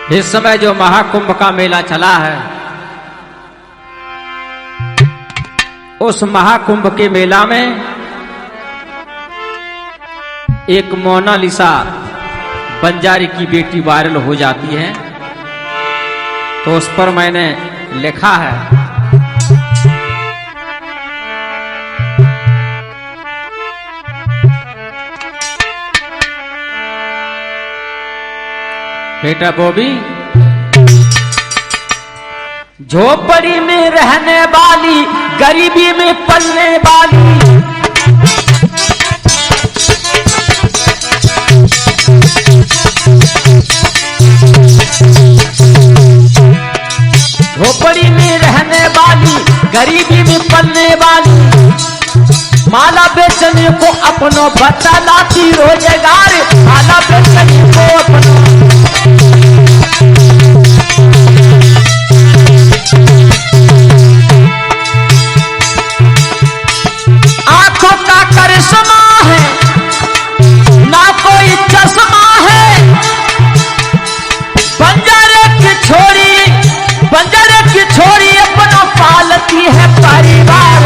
इस समय जो महाकुंभ का मेला चला है, उस महाकुंभ के मेला में एक मोनालिसा बंजारे की बेटी वायरल हो जाती है। तो उस पर मैंने लिखा है, बेटा बॉबी, झोपड़ी में रहने वाली, गरीबी में पलने वाली, झोपड़ी में रहने वाली, गरीबी में पलने वाली, माला बेचने को अपनों बतलाती रोजगार, माला बेचने को अपनों आंखों का करिश्मा है, ना कोई चश्मा है, बंजारे की छोरी अपना पालती है परिवार।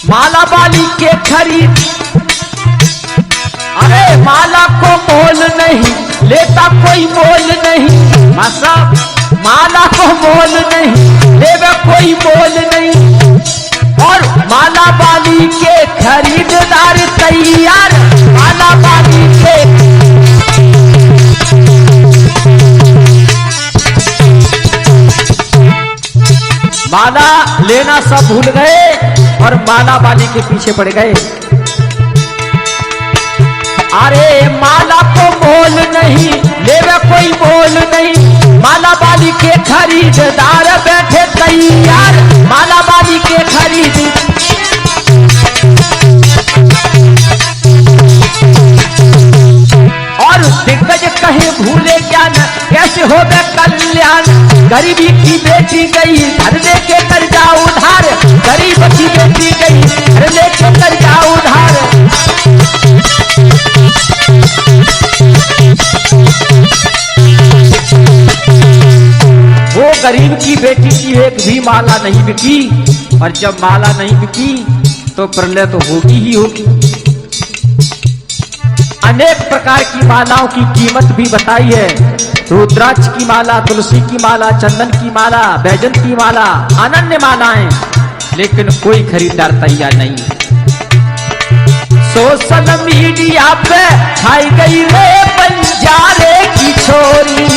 माला वाली के खरीद, अरे माला को मोल नहीं, लेता कोई मोल नहीं, मासा माला को मोल नहीं, लेवे कोई मोल नहीं, और माला वाली के खरीददार तैयार। माला वाली के माला लेना सब भूल गए और माला वाली के पीछे पड़ गए। अरे माला को मोल नहीं, लेवे कोई मोल नहीं, माला वाली के खरीददार बैठे तैयार। माला वाली के खरीद, और दिग्गज कहे भूले ज्ञान, कैसे हो गए कल्याण। गरीबी की बेटी गई घर लेके कर्जा उधार, गरीब की बेटी गई घर लेके कर्जा उधार। वो गरीब की बेटी की एक भी माला नहीं बिकी, और जब माला नहीं बिकी तो प्रलय तो होगी ही होगी। अनेक प्रकार की मालाओं की कीमत भी बताई है, रुद्राक्ष की माला, तुलसी की माला, चंदन की माला, बैजंत की माला, अनन्य मालाएं, लेकिन कोई खरीदार तैयार नहीं। सोशल मीडिया पे छाई गई रे बंजारे की छोरी,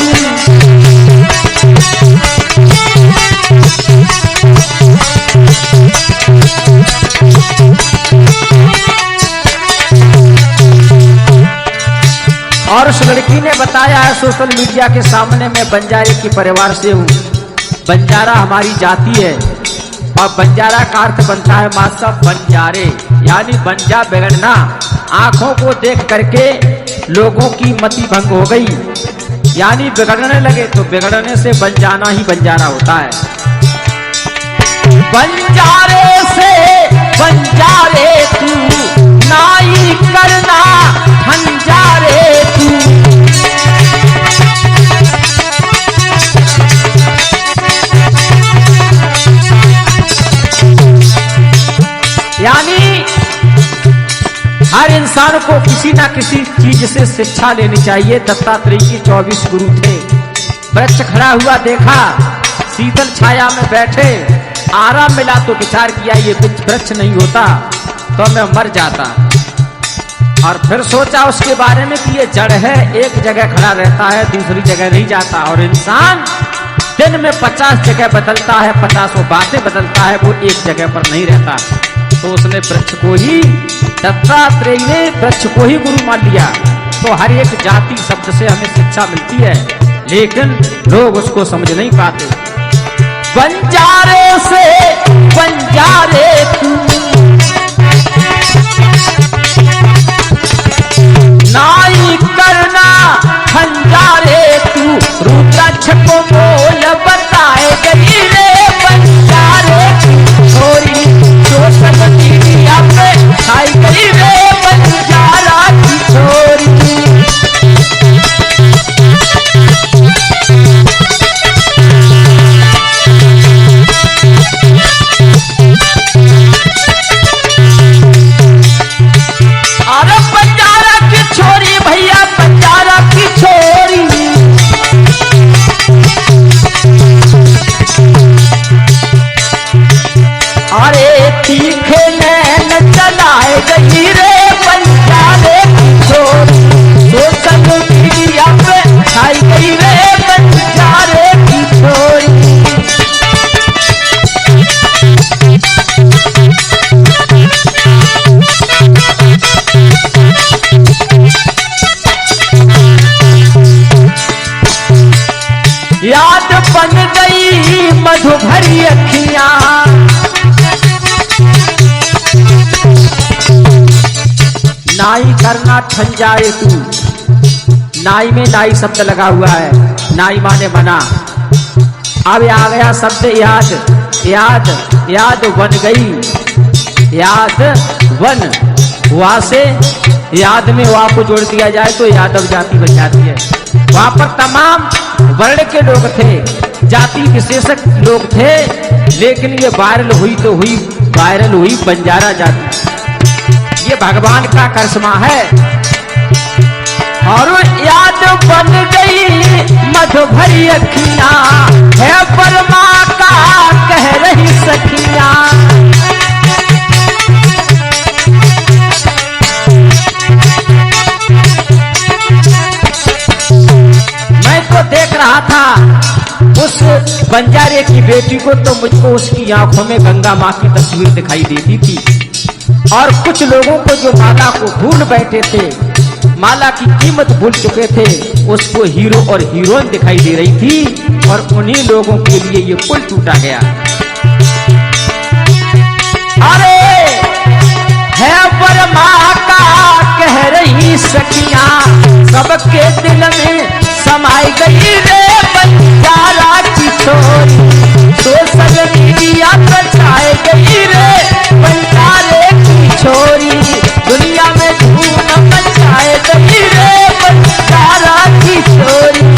और उस लड़की ने बताया है सोशल मीडिया के सामने, मैं बंजारे के परिवार से हूँ, बंजारा हमारी जाति है, और बंजारा का अर्थ बनता है मासा बंजारे, यानी बंजा बिगड़ना। आंखों को देख करके लोगों की मति भंग हो गई, यानी बिगड़ने लगे, तो बिगड़ने से बन जाना ही बंजारा होता है। बंजारे से बंजारे तू नाई करना हंजारे तू, यानी हर इंसान को किसी ना किसी चीज से शिक्षा लेनी चाहिए। दत्तात्रेय के 24 गुरु थे। वृक्ष खड़ा हुआ देखा, शीतल छाया में बैठे, आराम मिला तो विचार किया ये वृक्ष नहीं होता तो मैं मर जाता, और फिर सोचा उसके बारे में कि ये जड़ है, एक जगह खड़ा रहता है, दूसरी जगह नहीं जाता, और इंसान दिन में 50 जगह बदलता है, 50 बातें बदलता है, वो एक जगह पर नहीं रहता। तो उसने वृक्ष को ही, दत्तात्रेय ने वृक्ष को ही गुरु मान लिया। तो हर एक जाति शब्द से हमें शिक्षा मिलती है, लेकिन लोग उसको समझ नहीं पाते। बंजारे से बंजारे तू नाई करना खंजारे तू, रुद्राक्ष को मोल बताए गई रे बंजारे की छोरी। सोशल मीडिया पे छाई गई रे बंजारा की छोरी। छाई गई रे बंजारे की छोरी। याद बन गई मधु भरी अखियां, नाई करना ठन जाए तू। नाई में नाई शब्द लगा हुआ है, नाई माने मना। अब आ गया शब्द याद, याद याद बन गई, याद वन, वहां से याद में वहां को जोड़ दिया जाए तो यादव जाति बन जाती है। वहां पर तमाम वर्ण के लोग थे, जाति विशेषक लोग थे, लेकिन ये वायरल हुई तो हुई, वायरल हुई बंजारा जाति। ये भगवान का करिश्मा है। और याद बन गई मधु भरी अखियां, है परमा का कह रही सखियां। मैं तो देख रहा था उस बंजारे की बेटी को, तो मुझको उसकी आंखों में गंगा माँ की तस्वीर दिखाई देती थी। और कुछ लोगों को जो माला को भूल बैठे थे, माला की कीमत भूल चुके थे, उसको हीरो और हीरोइन दिखाई दे रही थी। और उन्हीं लोगों के लिए ये पुल टूटा गया। अरे है बरमा का कह रही सखियां, सबके दिल में समाई गई रे बंजारा की छोरी। सोशल मीडिया पर छाई गई रे बंजारे की छोरी, दुनिया में धूम मचाए गई रे बंजारा की छोरी।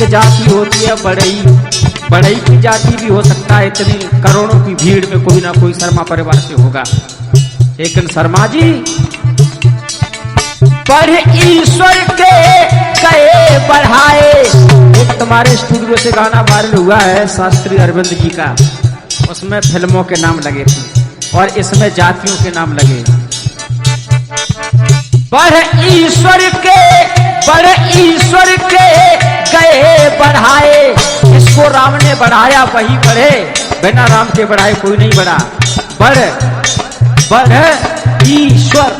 जाति होती है बढ़ई, बढ़ई की जाति भी हो सकता है, इतनी करोड़ों की भीड़ में कोई ना कोई शर्मा परिवार से होगा। लेकिन शर्मा जी पर ईश्वर के गए बढ़ाए। एक तुम्हारे स्टूडियो से गाना वायरल हुआ है शास्त्री अरविंद जी का, उसमें फिल्मों के नाम लगे थे और इसमें जातियों के नाम लगे। पर ईश्वर के गए बढ़ाए, इसको राम ने बढ़ाया वही बढ़े, बिना राम के बढ़ाए कोई नहीं बढ़ा। बढ़ ईश्वर,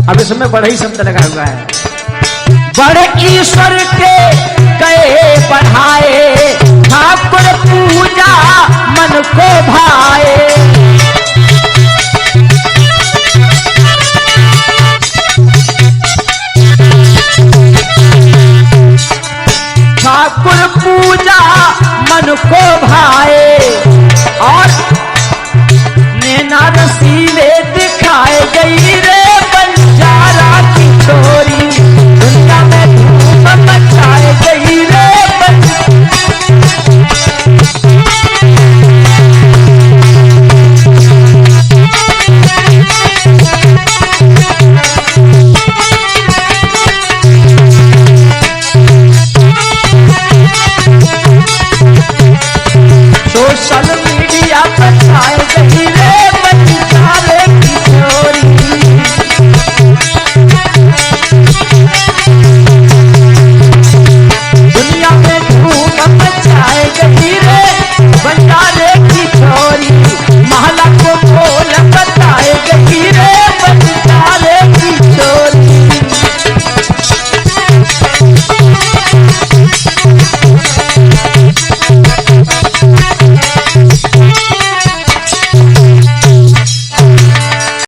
अब इसमें बढ़ई शब्द लगा हुआ है। बढ़ ईश्वर के गए बढ़ाए, ठाकुर पूजा मन को भाए। ठाकुर पूजा मन को भाए,